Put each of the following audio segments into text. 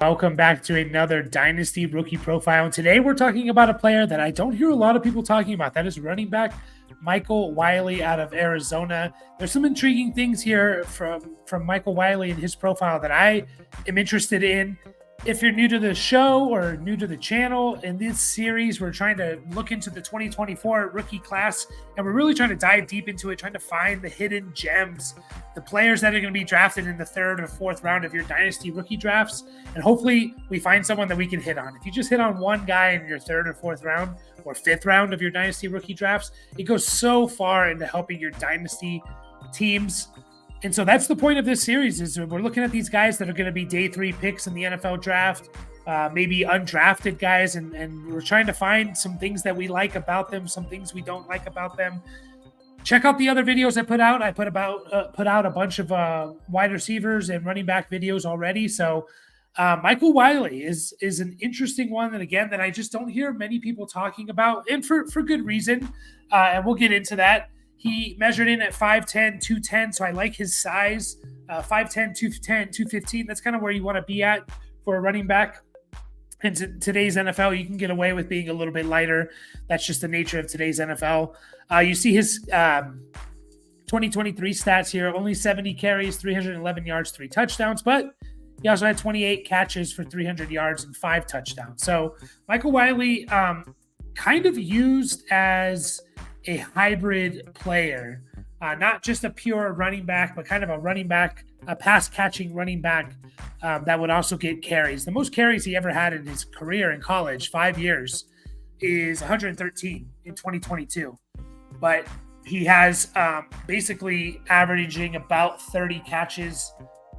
Welcome back to another Dynasty rookie profile. And today we're talking about a player that I don't hear a lot of people talking about. That is running back Michael Wiley out of Arizona. There's some intriguing things here from Michael Wiley and his profile that I am interested in. If you're new to the show or new to the channel, in this series, we're trying to look into the 2024 rookie class, and we're really trying to dive deep into it, trying to find the hidden gems, the players that are going to be drafted in the third or fourth round of your Dynasty rookie drafts. And hopefully we find someone that we can hit on. If you just hit on one guy in your third or fourth round or fifth round of your Dynasty rookie drafts, it goes so far into helping your Dynasty teams. And so that's the point of this series, is we're looking at these guys that are going to be day 3 picks in the NFL draft, maybe undrafted guys, and we're trying to find some things that we like about them, some things we don't like about them. Check out the other videos I put out. I put out a bunch of wide receivers and running back videos already. So Michaal Wiley is an interesting one, and again, that I just don't hear many people talking about, and for good reason. And we'll get into that. He measured in at 5'10", 210, so I like his size. 5'10", 210, 215, that's kind of where you want to be at for a running back. In today's NFL, you can get away with being a little bit lighter. That's just the nature of today's NFL. You see his 2023 stats here, only 70 carries, 311 yards, 3 touchdowns, but he also had 28 catches for 300 yards and 5 touchdowns. So Michaal Wiley kind of used as a hybrid player, not just a pure running back, but kind of a running back, a pass-catching running back that would also get carries. The most carries he ever had in his career in college, 5 years, is 113 in 2022. But he has basically averaging about 30 catches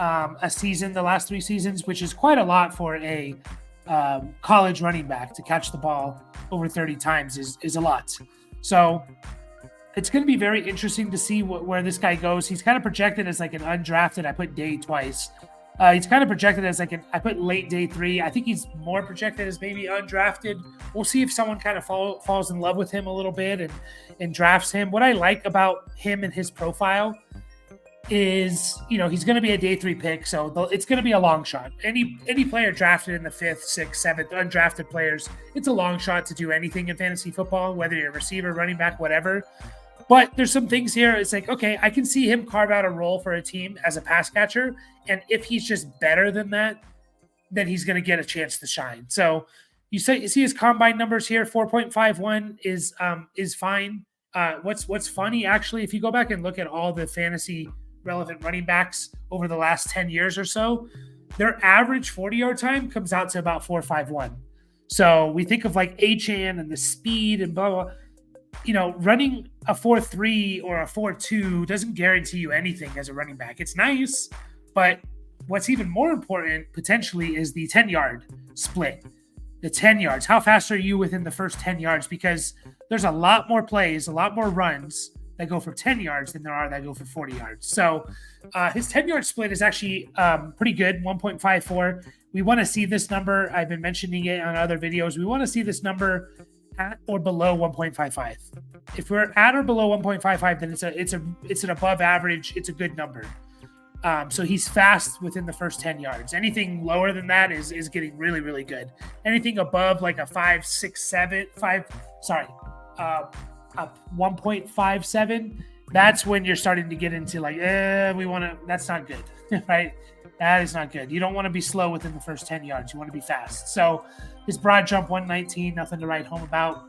a season the last 3 seasons, which is quite a lot for a college running back. To catch the ball over 30 times is a lot. So it's going to be very interesting to see where this guy goes. He's kind of projected as like an undrafted. I put day twice. He's kind of projected as like I put late day 3. I think he's more projected as maybe undrafted. We'll see if someone kind of falls in love with him a little bit and drafts him. What I like about him and his profile is, he's going to be a day 3 pick, so it's going to be a long shot. Any player drafted in the 5th, 6th, 7th, undrafted players, it's a long shot to do anything in fantasy football, whether you're a receiver, running back, whatever. But there's some things here. It's like, okay, I can see him carve out a role for a team as a pass catcher, and if he's just better than that, then he's going to get a chance to shine. So you see his combine numbers here. 4.51 is fine. What's funny, actually, if you go back and look at all the fantasy relevant running backs over the last 10 years or so, their average 40-yard time comes out to about 4.51. So we think of like Achane and the speed and blah, blah, blah. Running a 4.3 or a 4.2 doesn't guarantee you anything as a running back. It's nice, but what's even more important potentially is the 10-yard split. The 10 yards. How fast are you within the first 10 yards? Because there's a lot more plays, a lot more runs that go for 10 yards than there are that go for 40 yards. So his 10-yard split is actually pretty good, 1.54. We want to see this number. I've been mentioning it on other videos. We want to see this number at or below 1.55. If we're at or below 1.55, then it's an above average. It's a good number. So he's fast within the first 10 yards. Anything lower than that is getting really, really good. Anything above like a 1.57, that's when you're starting to get into like, that's not good, right? That is not good. You don't want to be slow within the first 10 yards. You want to be fast. So his broad jump, 119, nothing to write home about.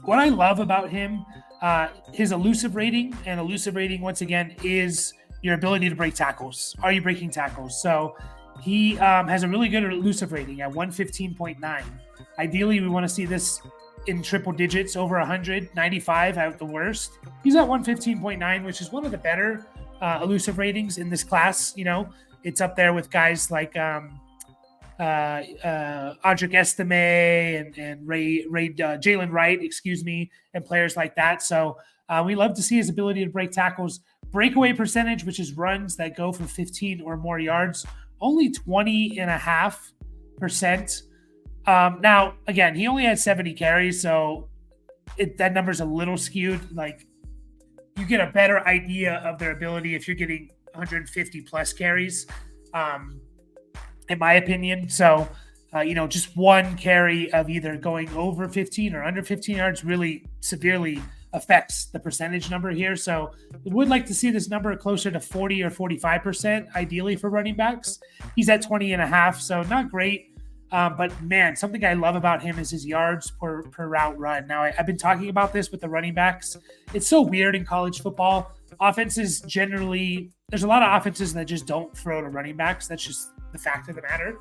What I love about him, his elusive rating, and elusive rating, once again, is your ability to break tackles. Are you breaking tackles? So he has a really good elusive rating at 115.9. Ideally, we want to see this in triple digits, over 100, 95 at the worst. He's at 115.9, which is one of the better elusive ratings in this class. It's up there with guys like Audric Estime and Jalen Wright, and players like that. So we love to see his ability to break tackles. Breakaway percentage, which is runs that go for 15 or more yards, only 20.5%. Now, again, he only had 70 carries, so that number's a little skewed. Like, you get a better idea of their ability if you're getting 150 plus carries. in my opinion. So, just one carry of either going over 15 or under 15 yards really severely affects the percentage number here. So we would like to see this number closer to 40 or 45%, ideally for running backs. He's at 20 and a half, so not great. But man, something I love about him is his yards per route run. Now, I've been talking about this with the running backs. It's so weird in college football. Offenses generally, there's a lot of offenses that just don't throw to running backs. That's just the fact of the matter.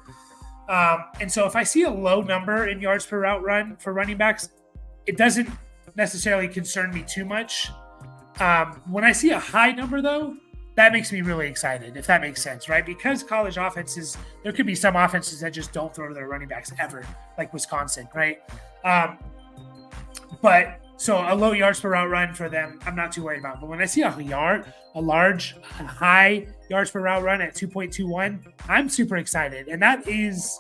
And so if I see a low number in yards per route run for running backs, it doesn't necessarily concern me too much. When I see a high number, though, that makes me really excited, if that makes sense, right? Because college offenses, there could be some offenses that just don't throw to their running backs ever, like Wisconsin, right? But so a low yards per route run for them, I'm not too worried about. But when I see a high yards per route run at 2.21, I'm super excited. And that is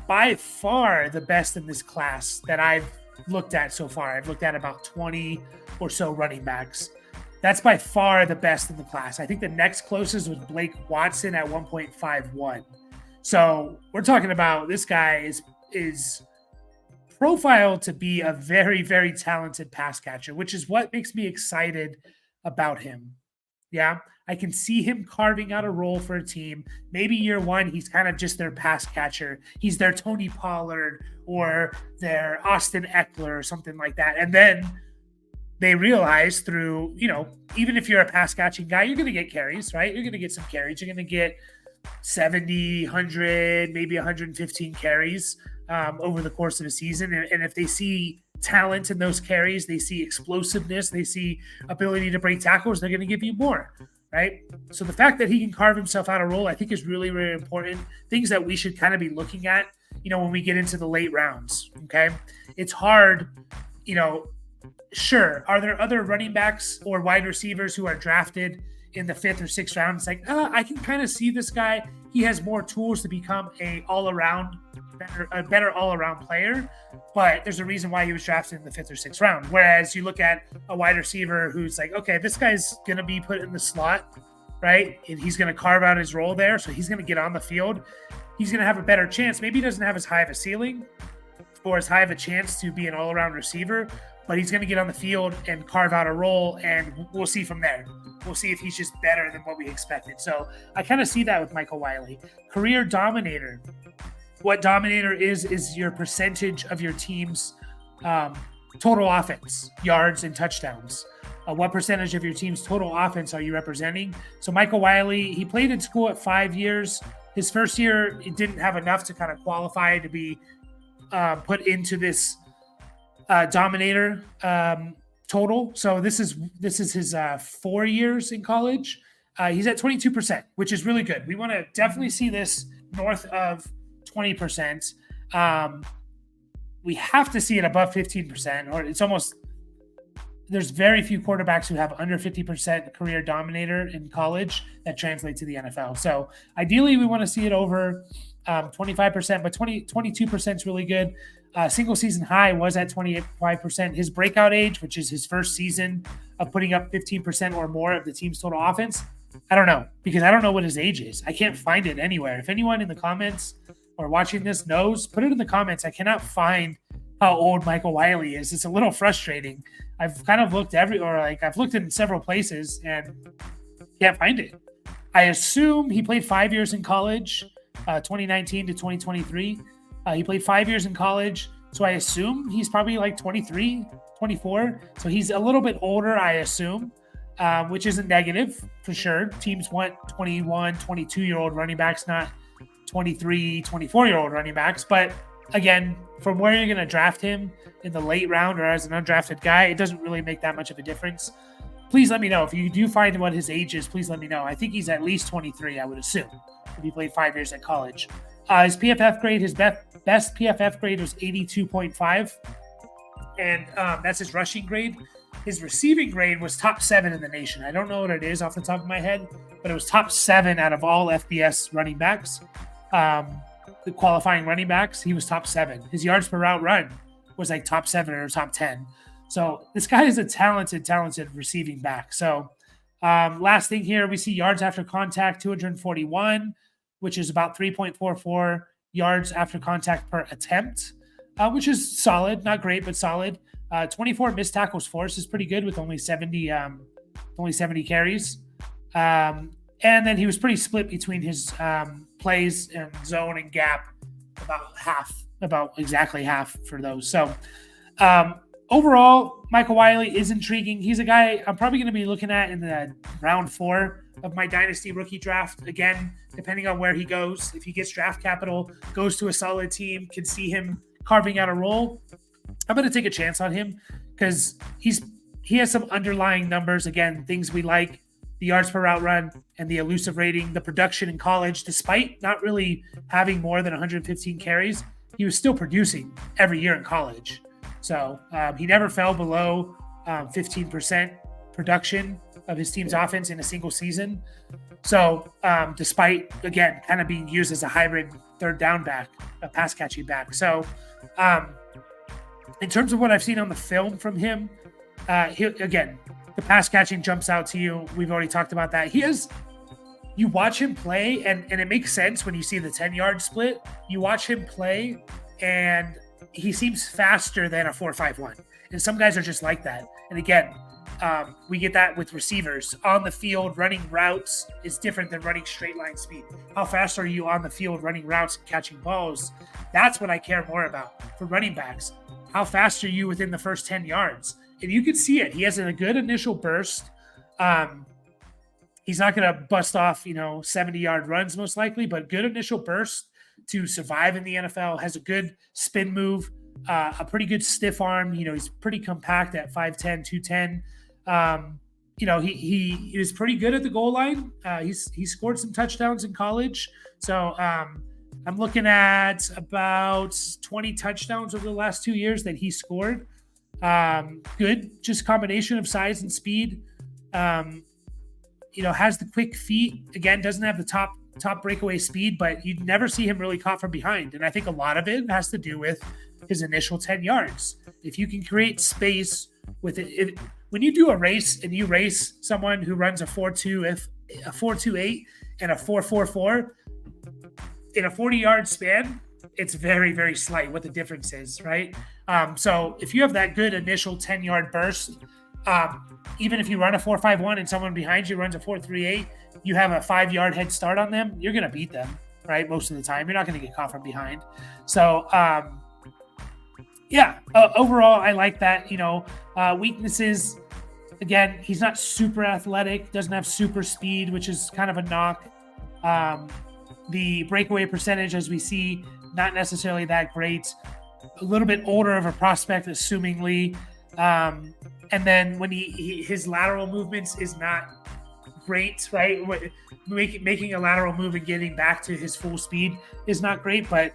by far the best in this class that I've looked at so far. I've looked at about 20 or so running backs. That's by far the best in the class. I think the next closest was Blake Watson at 1.51. So we're talking about this guy is profiled to be a very, very talented pass catcher, which is what makes me excited about him. Yeah, I can see him carving out a role for a team. Maybe year one, he's kind of just their pass catcher. He's their Tony Pollard or their Austin Eckler or something like that. And then they realize through, even if you're a pass catching guy, you're going to get carries, right? You're going to get some carries. You're going to get 70, 100, maybe 115 carries over the course of a season. And if they see talent in those carries, they see explosiveness, they see ability to break tackles, they're going to give you more, right? So the fact that he can carve himself out a role, I think is really, really important. Things that we should kind of be looking at, when we get into the late rounds, okay? It's hard, sure. Are there other running backs or wide receivers who are drafted in the 5th or 6th round? It's like, I can kind of see this guy. He has more tools to become a better all-around player, but there's a reason why he was drafted in the 5th or 6th round. Whereas you look at a wide receiver who's like, okay, this guy's going to be put in the slot, right? And he's going to carve out his role there. So he's going to get on the field. He's going to have a better chance. Maybe he doesn't have as high of a ceiling or as high of a chance to be an all-around receiver, but he's going to get on the field and carve out a role, and we'll see from there. We'll see if he's just better than what we expected. So I kind of see that with Michael Wiley. Career dominator. What dominator is your percentage of your team's total offense, yards and touchdowns. What percentage of your team's total offense are you representing? So Michael Wiley, he played in school at 5 years. His first year, he didn't have enough to kind of qualify to be put into this dominator total. So this is his 4 years in college. He's at 22%, which is really good. We want to definitely see this north of 20%. We have to see it above 15%, or it's almost, there's very few quarterbacks who have under 50% career dominator in college that translate to the NFL. So ideally we want to see it over 25%, but 22% is really good. Single season high was at 25%. His breakout age, which is his first season of putting up 15% or more of the team's total offense, I don't know, because I don't know what his age is. I can't find it anywhere. If anyone in the comments or watching this knows, put it in the comments. I cannot find how old Michael Wiley is. It's a little frustrating. I've kind of looked I've looked in several places and can't find it. I assume he played 5 years in college, 2019 to 2023. He played 5 years in college, so I assume he's probably like 23, 24. So he's a little bit older, I assume, which isn't negative for sure. Teams want 21, 22-year-old running backs, not 23, 24-year-old running backs. But again, from where you're going to draft him in the late round or as an undrafted guy, it doesn't really make that much of a difference. Please let me know. If you do find what his age is, please let me know. I think he's at least 23, I would assume, if he played 5 years at college. His PFF grade, his best PFF grade was 82.5, and that's his rushing grade. His receiving grade was top 7 in the nation. I don't know what it is off the top of my head, but it was top 7 out of all FBS running backs. The qualifying running backs, he was top 7. His yards per route run was like top 7 or top 10. So this guy is a talented receiving back. So last thing here, we see yards after contact, 241. which is about 3.44 yards after contact per attempt, which is solid, not great, but solid. 24 missed tackles forced is pretty good with only 70 carries. And then he was pretty split between his plays and zone and gap, about exactly half for those. So overall, Michael Wiley is intriguing. He's a guy I'm probably going to be looking at in the round 4 of my Dynasty rookie draft. Again, depending on where he goes, if he gets draft capital, goes to a solid team, can see him carving out a role, I'm going to take a chance on him because he has some underlying numbers. Again, things we like: the yards per route run and the elusive rating, the production in college. Despite not really having more than 115 carries, he was still producing every year in college. So he never fell below 15% production of his team's offense in a single season. So despite, again, kind of being used as a hybrid third down back, a pass catching back. So in terms of what I've seen on the film from him, again, the pass catching jumps out to you. We've already talked about that. You watch him play, and it makes sense when you see the 10-yard split. You watch him play, and he seems faster than a 4.51. And some guys are just like that. And again, we get that with receivers. On the field, running routes is different than running straight line speed. How fast are you on the field running routes and catching balls? That's what I care more about for running backs. How fast are you within the first 10 yards? And you can see it. He has a good initial burst. He's not going to bust off, 70-yard runs most likely, but good initial burst to survive in the NFL. Has a good spin move, a pretty good stiff arm. He's pretty compact at 5'10", 210. He is pretty good at the goal line. He scored some touchdowns in college. So I'm looking at about 20 touchdowns over the last 2 years that he scored. Good, just combination of size and speed. Has the quick feet. Again, doesn't have the top breakaway speed, but you'd never see him really caught from behind. And I think a lot of it has to do with his initial 10 yards. If you can create space with it, when you do a race and you race someone who runs a 4.2, a 4.28 and a 4.44 in a 40-yard span, it's very, very slight what the difference is, right? So if you have that good initial 10-yard burst, even if you run a 4.51 and someone behind you runs a 4.38, you have a 5-yard head start on them, you're going to beat them, right? Most of the time, you're not going to get caught from behind. So, overall, I like that. Weaknesses, again, he's not super athletic, doesn't have super speed, which is kind of a knock. The breakaway percentage, as we see, not necessarily that great. A little bit older of a prospect, assumingly. And then when his lateral movements is not great, right? Making a lateral move and getting back to his full speed is not great, but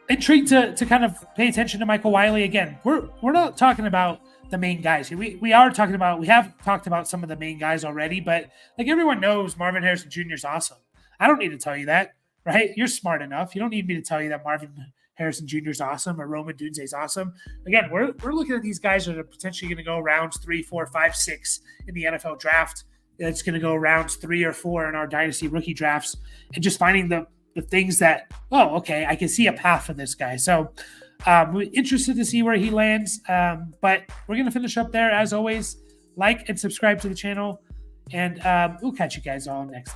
intrigued to kind of pay attention to Michael Wiley. Again, we're not talking about the main guys here. We have talked about some of the main guys already, but like everyone knows, Marvin Harrison Jr. is awesome. I don't need to tell you that, right? You're smart enough. You don't need me to tell you that Marvin Harrison Jr. is awesome or Roman Dunze is awesome. Again, we're looking at these guys that are potentially going to go rounds 3, 4, 5, 6 in the NFL draft. It's going to go rounds 3 or 4 in our Dynasty rookie drafts, and just finding the things that, okay, I can see a path for this guy. So we're interested to see where he lands. But we're going to finish up there. As always, like and subscribe to the channel, and we'll catch you guys all next time.